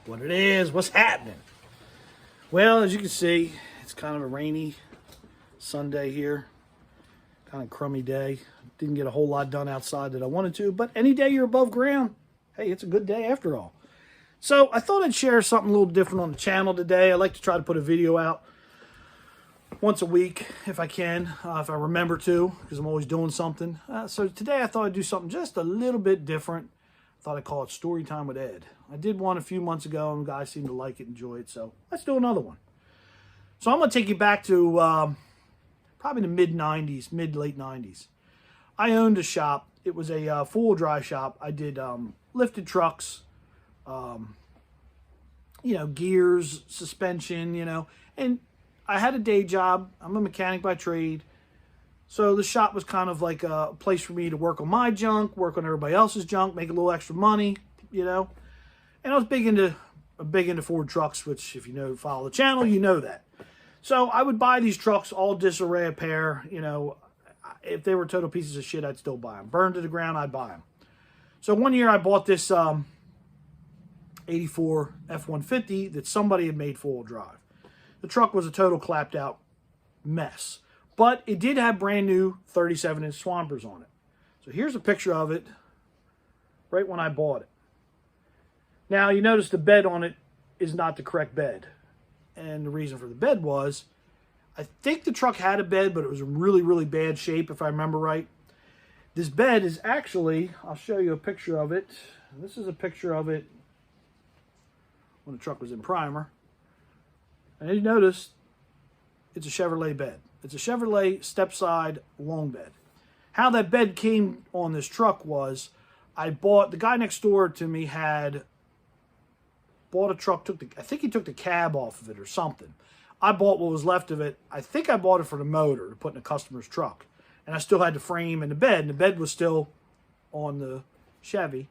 What it is, what's happening? Well, as you can see, it's kind of a rainy Sunday here. Kind of crummy day. Didn't get a whole lot done outside that I wanted to, but any day you're above ground, hey, it's a good day after all. So I thought I'd share something a little different on the channel today. I like to try to put a video out once a week if I can, if I remember to, because I'm always doing something. So today I thought I'd do something just a little bit different. I thought I'd call it Story Time with Ed. I did one a few months ago, and guys seemed to like it, enjoy it, so let's do another one. So I'm going to take you back to probably the mid-90s, mid-late 90s. I owned a shop. It was a four-wheel drive shop. I did lifted trucks, gears, suspension, and I had a day job. I'm a mechanic by trade. So the shop was kind of like a place for me to work on my junk, work on everybody else's junk, make a little extra money, And I was big into Ford trucks, which if you follow the channel, you know that. So I would buy these trucks, all disarray repair. If they were total pieces of shit, I'd still buy them. Burned to the ground, I'd buy them. So one year I bought this 84 F-150 that somebody had made four-wheel drive. The truck was a total clapped out mess. But it did have brand new 37-inch swampers on it. So here's a picture of it right when I bought it. Now you notice the bed on it is not the correct bed. And the reason for the bed was, I think the truck had a bed, but it was in really, really bad shape if I remember right. This bed is actually, I'll show you a picture of it. This is a picture of it when the truck was in primer. And you notice it's a Chevrolet bed. It's a Chevrolet step-side long bed. How that bed came on this truck was, the guy next door to me had bought a truck, I think he took the cab off of it or something. I bought what was left of it. I think I bought it for the motor to put in a customer's truck. And I still had the frame and the bed was still on the Chevy.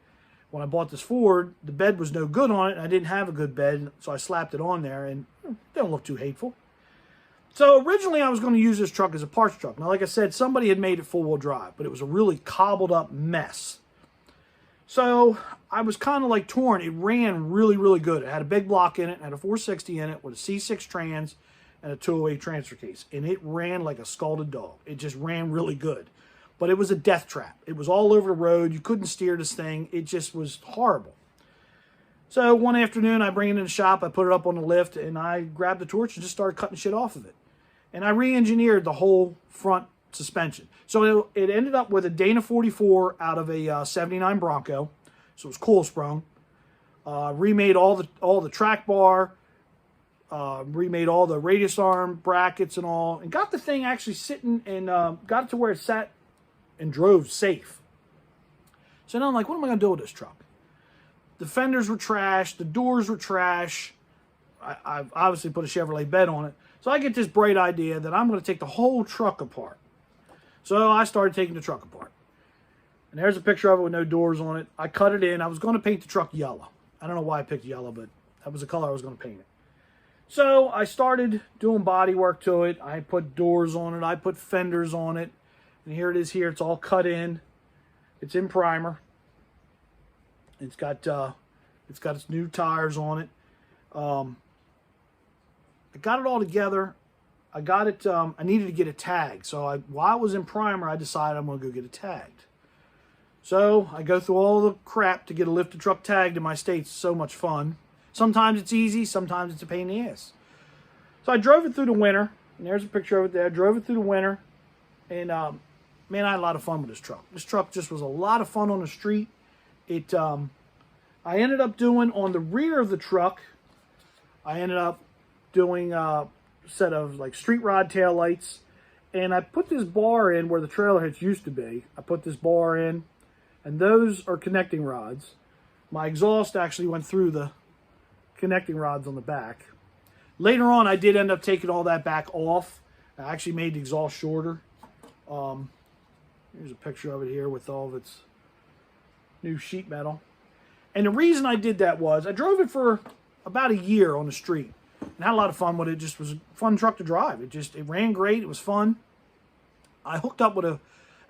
When I bought this Ford, the bed was no good on it, and I didn't have a good bed, so I slapped it on there, and it didn't look too hateful. So originally I was going to use this truck as a parts truck. Now, like I said, somebody had made it four-wheel drive, but it was a really cobbled up mess. So I was kind of like torn. It ran really, really good. It had a big block in it, had a 460 in it with a C6 trans and a 208 transfer case. And it ran like a scalded dog. It just ran really good. But it was a death trap. It was all over the road. You couldn't steer this thing. It just was horrible. So one afternoon, I bring it in the shop. I put it up on the lift, and I grabbed the torch and just started cutting shit off of it. And I re-engineered the whole front suspension. So it ended up with a Dana 44 out of a 79 Bronco. So it was coil sprung. Remade all the track bar. Remade all the radius arm brackets and all. And got the thing actually sitting and got it to where it sat and drove safe. So now I'm like, what am I going to do with this truck? The fenders were trash. The doors were trash. I've obviously put a Chevrolet bed on it. So I get this bright idea that I'm going to take the whole truck apart. So I started taking the truck apart. And there's a picture of it with no doors on it. I cut it in. I was going to paint the truck yellow. I don't know why I picked yellow, but that was the color I was going to paint it. So I started doing body work to it. I put doors on it. I put fenders on it. And here it is here. It's all cut in. It's in primer. It's got its new tires on it. I got it all together. I got it, I needed to get it tagged. So while I was in primer, I decided I'm going to go get it tagged. So I go through all the crap to get a lifted truck tagged in my state. It's so much fun. Sometimes it's easy. Sometimes it's a pain in the ass. So I drove it through the winter. And there's a picture of it there. I drove it through the winter. And, man, I had a lot of fun with this truck. This truck just was a lot of fun on the street. I ended up doing on the rear of the truck, I ended up doing a set of like street rod tail lights, and I put this bar in where the trailer hitch used to be. I put this bar in, and those are connecting rods. My exhaust actually went through the connecting rods on the back. Later on, I did end up taking all that back off. I actually made the exhaust shorter. Here's a picture of it here with all of its new sheet metal. And the reason I did that was I drove it for about a year on the street. And had a lot of fun with it. It just was a fun truck to drive. It ran great. It was fun. I hooked up with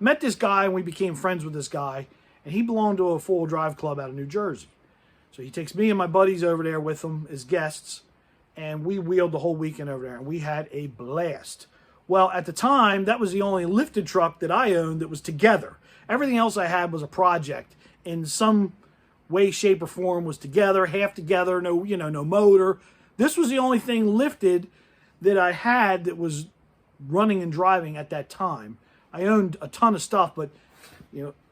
met this guy, and we became friends with this guy. And he belonged to a four-wheel drive club out of New Jersey. So he takes me and my buddies over there with him as guests, and we wheeled the whole weekend over there, and we had a blast. Well, at the time, that was the only lifted truck that I owned that was together. Everything else I had was a project in some way, shape, or form, was together, half together, no, no motor. This was the only thing lifted that I had that was running and driving at that time. I owned a ton of stuff, but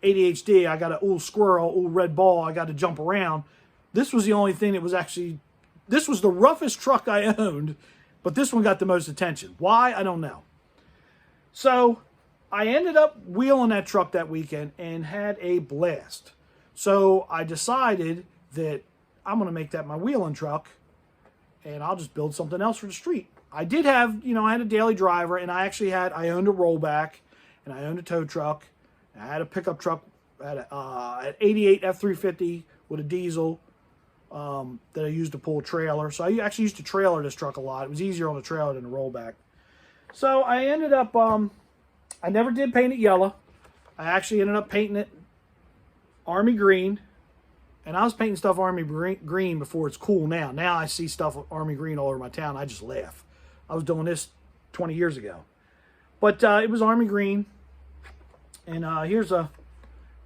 ADHD, I got an old squirrel, old red ball, I got to jump around. This was the only thing that was actually, this was the roughest truck I owned, but this one got the most attention. Why? I don't know. So I ended up wheeling that truck that weekend and had a blast. So I decided that I'm going to make that my wheeling truck, and I'll just build something else for the street. I did have, I had a daily driver, and I owned a rollback, and I owned a tow truck. I had a pickup truck, an 88 F350 with a diesel that I used to pull a trailer. So I actually used to trailer this truck a lot. It was easier on the trailer than a rollback. So I ended up, I never did paint it yellow. I actually ended up painting it Army green. And I was painting stuff Army green before it's cool now. Now I see stuff Army green all over my town. I just laugh. I was doing this 20 years ago. But it was Army green. And here's a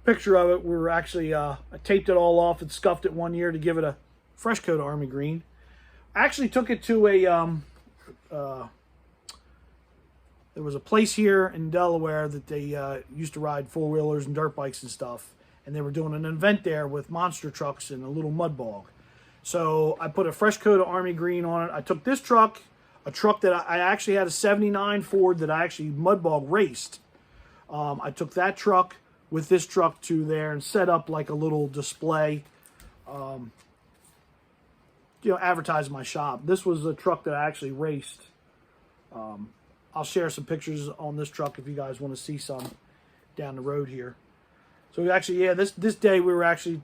picture of it. We were actually, I taped it all off and scuffed it one year to give it a fresh coat of Army green. I actually took it to a, there was a place here in Delaware that they used to ride four-wheelers and dirt bikes and stuff. And they were doing an event there with monster trucks and a little mud bog. So I put a fresh coat of Army green on it. I took this truck, a truck that I actually had a 79 Ford that I actually mud bog raced. I took that truck with this truck to there and set up like a little display, advertising my shop. This was a truck that I actually raced. I'll share some pictures on this truck if you guys want to see some down the road here. So we actually, this day we were actually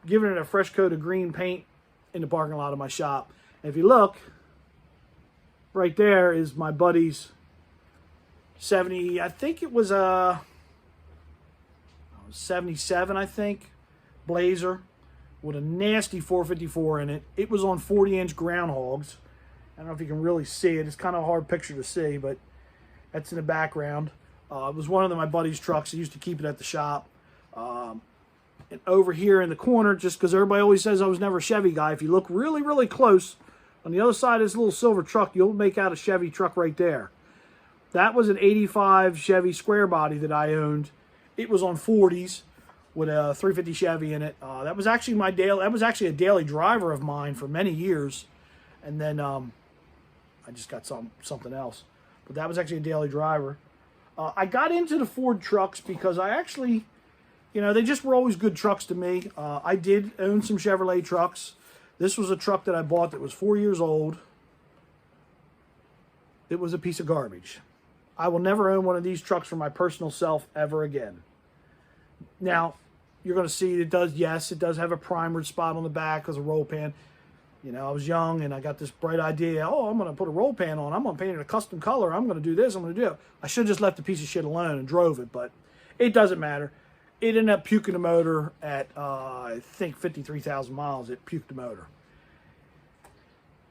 giving it a fresh coat of green paint in the parking lot of my shop. And if you look, right there is my buddy's 70, I think it was a 77, I think, Blazer with a nasty 454 in it. It was on 40-inch groundhogs. I don't know if you can really see it. It's kind of a hard picture to see, but that's in the background. It was one of my buddy's trucks. I used to keep it at the shop. And over here in the corner, just because everybody always says I was never a Chevy guy, if you look really, really close, on the other side of this little silver truck, you'll make out a Chevy truck right there. That was an 85 Chevy square body that I owned. It was on 40s with a 350 Chevy in it. That was actually a daily driver of mine for many years. And then I just got something else. But that was actually a daily driver. I got into the Ford trucks because I actually, they just were always good trucks to me. I did own some Chevrolet trucks. This was a truck that I bought that was 4 years old. It was a piece of garbage. I will never own one of these trucks for my personal self ever again. Now, you're going to see it does have a primered spot on the back as a roll pan. I was young and I got this bright idea. Oh, I'm going to put a roll pan on. I'm going to paint it a custom color. I'm going to do this. I'm going to do it. I should have just left the piece of shit alone and drove it, but it doesn't matter. It ended up puking the motor at, I think, 53,000 miles. It puked the motor.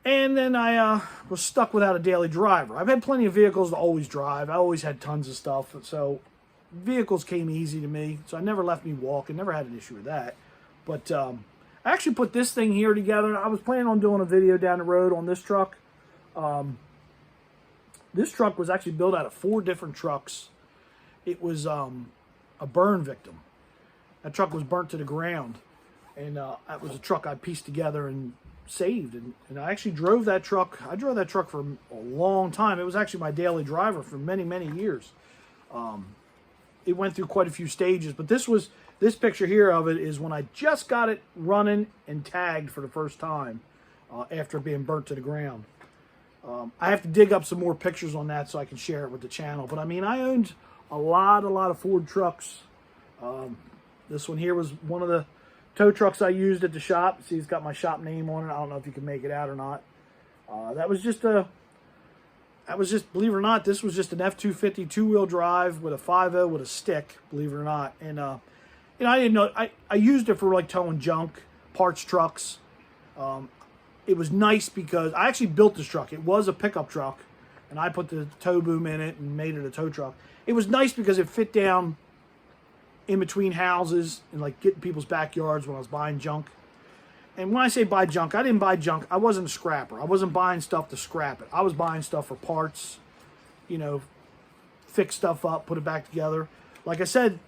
And then I was stuck without a daily driver. I've had plenty of vehicles to always drive. I always had tons of stuff. So vehicles came easy to me. So I never left me walking. Never had an issue with that. But I actually put this thing here together. I was planning on doing a video down the road on this truck. This truck was actually built out of 4 different trucks. It was a burn victim. That truck was burnt to the ground. And that was a truck I pieced together and saved. And I actually drove that truck. I drove that truck for a long time. It was actually my daily driver for many, many years. It went through quite a few stages. But this picture here of it is when I just got it running and tagged for the first time after being burnt to the ground. I have to dig up some more pictures on that so I can share it with the channel. But I mean, I owned a lot of Ford trucks. This one here was one of the tow trucks I used at the shop. See, it's got my shop name on it. I don't know if you can make it out or not. That was just, believe it or not, this was just an F-250 two-wheel drive with a 5.0 with a stick, believe it or not. And, I didn't know, I used it for like towing junk, parts trucks. It was nice because I actually built this truck. It was a pickup truck, and I put the tow boom in it and made it a tow truck. It was nice because it fit down in between houses and like getting people's backyards when I was buying junk. And when I say buy junk, I didn't buy junk. I wasn't a scrapper. I wasn't buying stuff to scrap it. I was buying stuff for parts, you know, fix stuff up, put it back together. Like I said,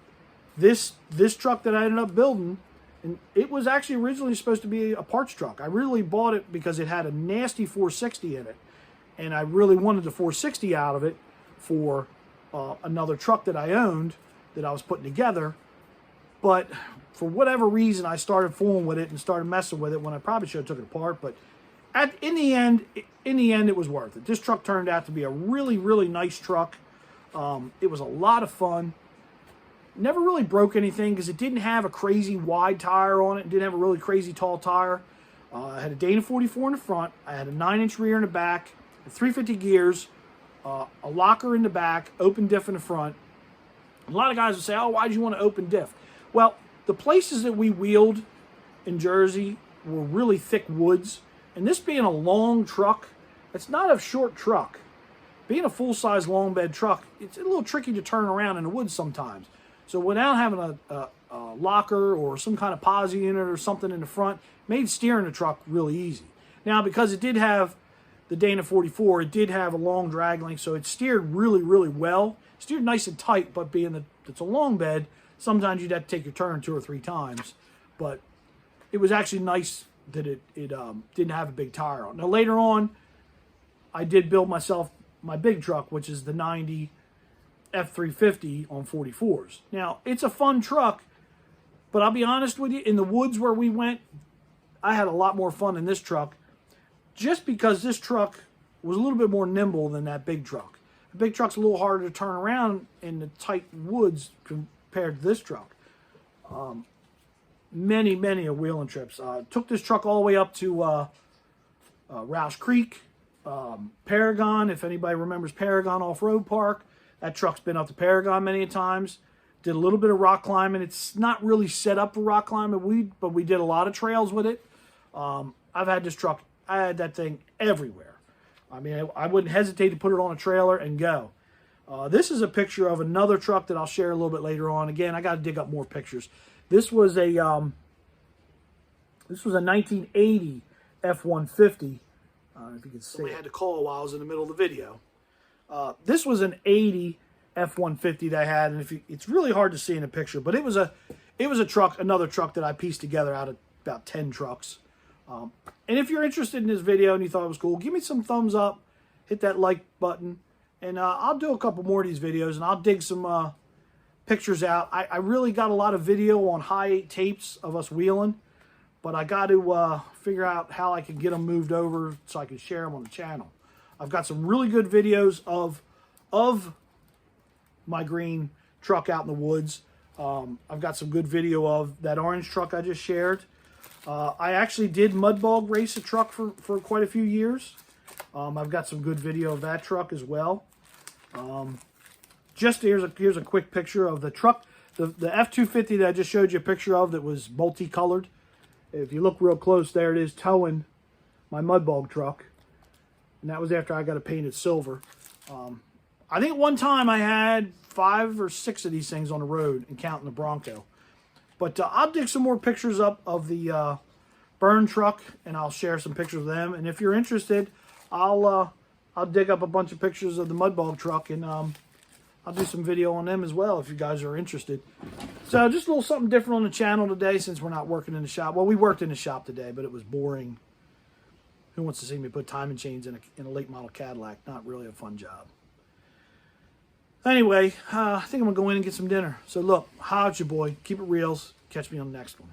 this truck that I ended up building, and it was actually originally supposed to be a parts truck. I really bought it because it had a nasty 460 in it. And I really wanted the 460 out of it for another truck that I owned that I was putting together. But for whatever reason, I started fooling with it and started messing with it when I probably should have took it apart. But in the end, it was worth it. This truck turned out to be a really, really nice truck. It was a lot of fun. Never really broke anything because it didn't have a crazy wide tire on it. It didn't have a really crazy tall tire. I had a Dana 44 in the front. I had a 9-inch rear in the back, 350 gears, a locker in the back, open diff in the front. A lot of guys would say, oh, why did you want to open diff? Well, the places that we wheeled in Jersey were really thick woods. And this being a long truck, it's not a short truck. Being a full-size long bed truck, it's a little tricky to turn around in the woods sometimes. So without having a locker or some kind of posi unit or something in the front, made steering the truck really easy. Now, because it did have the Dana 44, it did have a long drag length, so it steered really, really well. Steered nice and tight, but being that it's a long bed, sometimes you'd have to take your turn 2 or 3 times. But it was actually nice that it didn't have a big tire on. Now, later on, I did build myself my big truck, which is the 90 F350 on 44s. Now, it's a fun truck, but I'll be honest with you, in the woods where we went, I had a lot more fun in this truck just because this truck was a little bit more nimble than that big truck. The big truck's a little harder to turn around in the tight woods compared to this truck. Many wheeling trips. Took this truck all the way up to Roush Creek, Paragon, if anybody remembers Paragon Off-Road Park. That truck's been up to Paragon many times. Did a little bit of rock climbing. It's not really set up for rock climbing, but we did a lot of trails with it. I've had this truck, I had that thing everywhere. I mean, I wouldn't hesitate to put it on a trailer and go. This is a picture of another truck that I'll share a little bit later on. Again, I got to dig up more pictures. This was a 1980 F-150. If you can see, I had to call while I was in the middle of the video. This was an 80 F-150 that I had, and it's really hard to see in a picture, but it was a truck, another truck that I pieced together out of about 10 trucks. And if you're interested in this video and you thought it was cool, give me some thumbs up, hit that like button, and I'll do a couple more of these videos, and I'll dig some pictures out. I really got a lot of video on high 8 tapes of us wheeling, but I got to figure out how I could get them moved over so I can share them on the channel. I've got some really good videos of my green truck out in the woods. I've got some good video of that orange truck I just shared. I actually did mud bog race a truck for quite a few years. I've got some good video of that truck as well. Just here's a quick picture of the truck, the F-250 that I just showed you a picture of that was multicolored. If you look real close, there it is towing my mud bog truck. And that was after I got it painted silver. I think one time I had 5 or 6 of these things on the road, and counting the Bronco. But I'll dig some more pictures up of the burn truck, and I'll share some pictures of them. And if you're interested, I'll dig up a bunch of pictures of the mud bog truck, and I'll do some video on them as well if you guys are interested. So just a little something different on the channel today since we're not working in the shop. Well, we worked in the shop today, but it was boring. Who wants to see me put timing chains in a late model Cadillac? Not really a fun job. Anyway, I think I'm going to go in and get some dinner. So look, holla at your boy. Keep it reals. Catch me on the next one.